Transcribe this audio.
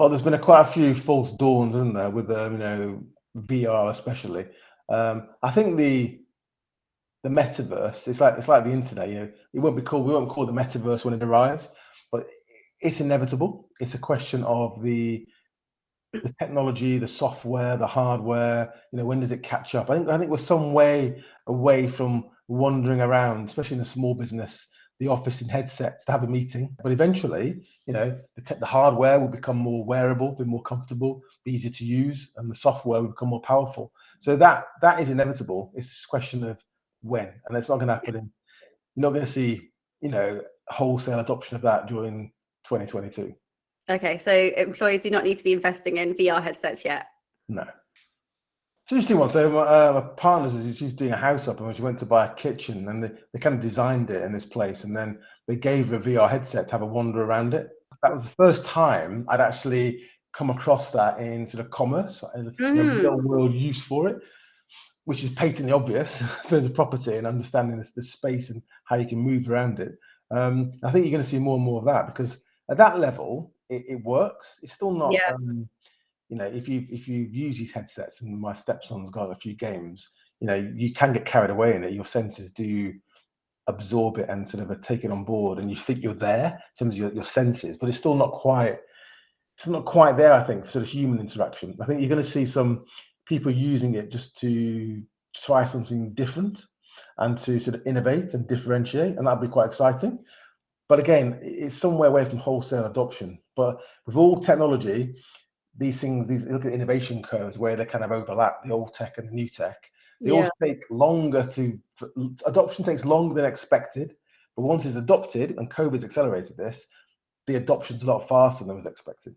Well, there's been quite a few false dawns, isn't there, with VR especially. I think the metaverse, it's like the internet. We won't call the metaverse when it arrives, but it's inevitable. It's a question of the technology, the software, the hardware. When does it catch up? I think we're some way away from wandering around, especially in a small business, the office in headsets to have a meeting. But eventually, the hardware will become more wearable, be more comfortable, be easier to use, and the software will become more powerful. So that is inevitable. It's just a question of when, and it's not going to happen you're not going to see, wholesale adoption of that during 2022. Okay, so employers do not need to be investing in VR headsets yet. No. It's an interesting one. So my partner's, she's doing a house up, and she went to buy a kitchen, and they kind of designed it in this place, and then they gave her a VR headset to have a wander around it. That was the first time I'd actually come across that in sort of commerce, as real world use for it, which is patently obvious in terms of property and understanding the space and how you can move around it. I think you're going to see more and more of that, because at that level, it works. It's still not. Yeah. If you use these headsets, and my stepson's got a few games, you can get carried away in it. Your senses do absorb it and sort of take it on board, and you think you're there in terms of your senses, but it's still not quite. It's not quite there, I think, for sort of human interaction. I think you're going to see some people using it just to try something different and to sort of innovate and differentiate, and that'd be quite exciting. But again, it's somewhere away from wholesale adoption. But with all technology, these look at innovation curves where they kind of overlap, the old tech and the new tech. They all take longer adoption takes longer than expected, but once it's adopted, and COVID's accelerated this, the adoption's a lot faster than was expected.